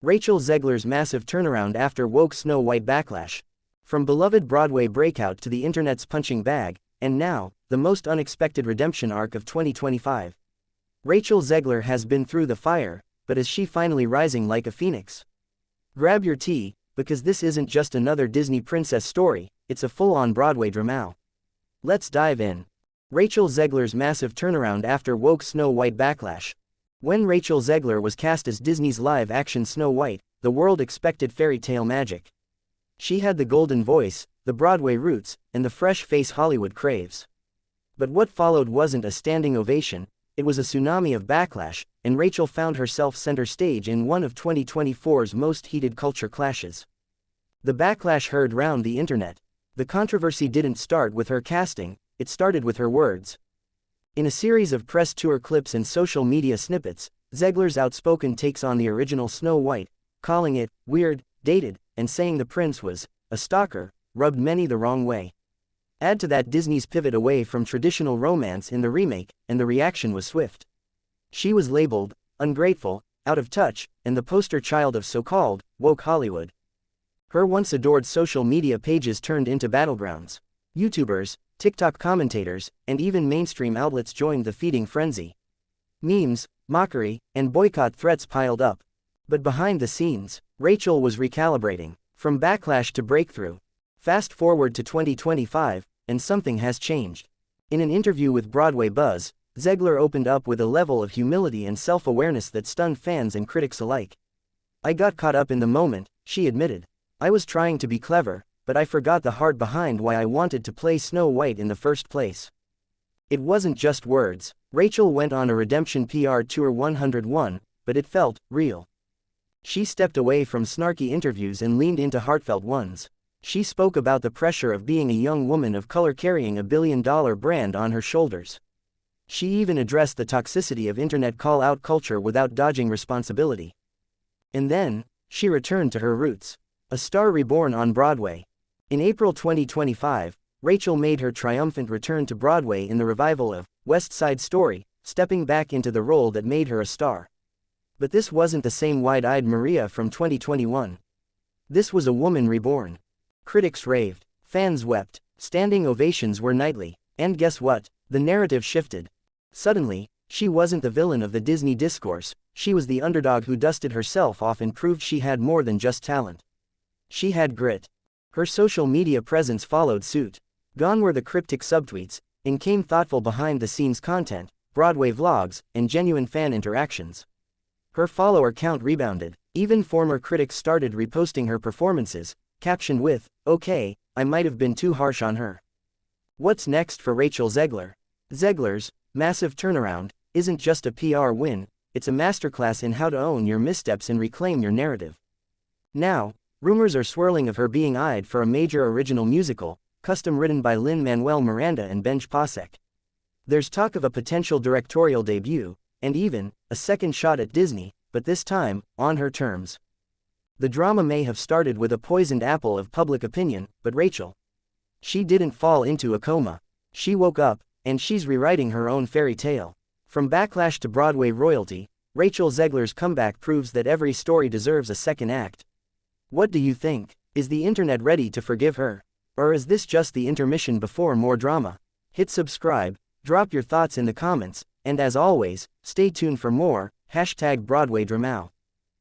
Rachel Zegler's massive turnaround after woke Snow White backlash. From beloved Broadway breakout to the internet's punching bag, and now, the most unexpected redemption arc of 2025. Rachel Zegler has been through the fire, but is she finally rising like a phoenix? Grab your tea, because this isn't just another Disney princess story, it's a full-on Broadway drama. Let's dive in. Rachel Zegler's massive turnaround after woke Snow White backlash. When Rachel Zegler was cast as Disney's live-action Snow White, the world expected fairy tale magic. She had the golden voice, the Broadway roots, and the fresh face Hollywood craves. But what followed wasn't a standing ovation, it was a tsunami of backlash, and Rachel found herself center stage in one of 2024's most heated culture clashes. The backlash heard round the internet. The controversy didn't start with her casting, it started with her words. In a series of press tour clips and social media snippets, Zegler's outspoken takes on the original Snow White, calling it weird, dated, and saying the prince was a stalker, rubbed many the wrong way. Add to that Disney's pivot away from traditional romance in the remake, and the reaction was swift. She was labeled ungrateful, out of touch, and the poster child of so-called woke Hollywood. Her once adored social media pages turned into battlegrounds. YouTubers, TikTok commentators, and even mainstream outlets joined the feeding frenzy. Memes, mockery, and boycott threats piled up. But behind the scenes, Rachel was recalibrating. From backlash to breakthrough. Fast forward to 2025, and something has changed. In an interview with Broadway Buzz, Zegler opened up with a level of humility and self-awareness that stunned fans and critics alike. "I got caught up in the moment," she admitted. "I was trying to be clever, but I forgot the heart behind why I wanted to play Snow White in the first place." It wasn't just words. Rachel went on a redemption PR tour 101, but it felt real. She stepped away from snarky interviews and leaned into heartfelt ones. She spoke about the pressure of being a young woman of color carrying a billion-dollar brand on her shoulders. She even addressed the toxicity of internet call-out culture without dodging responsibility. And then, she returned to her roots. A star reborn on Broadway. In April 2025, Rachel made her triumphant return to Broadway in the revival of West Side Story, stepping back into the role that made her a star. But this wasn't the same wide-eyed Maria from 2021. This was a woman reborn. Critics raved, fans wept, standing ovations were nightly, and guess what? The narrative shifted. Suddenly, she wasn't the villain of the Disney discourse, she was the underdog who dusted herself off and proved she had more than just talent. She had grit. Her social media presence followed suit. Gone were the cryptic subtweets, in came thoughtful behind-the-scenes content, Broadway vlogs, and genuine fan interactions. Her follower count rebounded. Even former critics started reposting her performances, captioned with, "Okay, I might have been too harsh on her." What's next for Rachel Zegler? Zegler's massive turnaround isn't just a PR win, it's a masterclass in how to own your missteps and reclaim your narrative. Now, rumors are swirling of her being eyed for a major original musical, custom written by Lin-Manuel Miranda and Benj Pasek. There's talk of a potential directorial debut, and even a second shot at Disney, but this time, on her terms. The drama may have started with a poisoned apple of public opinion, but Rachel, she didn't fall into a coma. She woke up, and she's rewriting her own fairy tale. From backlash to Broadway royalty, Rachel Zegler's comeback proves that every story deserves a second act. What do you think? Is the internet ready to forgive her? Or is this just the intermission before more drama? Hit subscribe, drop your thoughts in the comments, and as always, stay tuned for more #BroadwayDramau.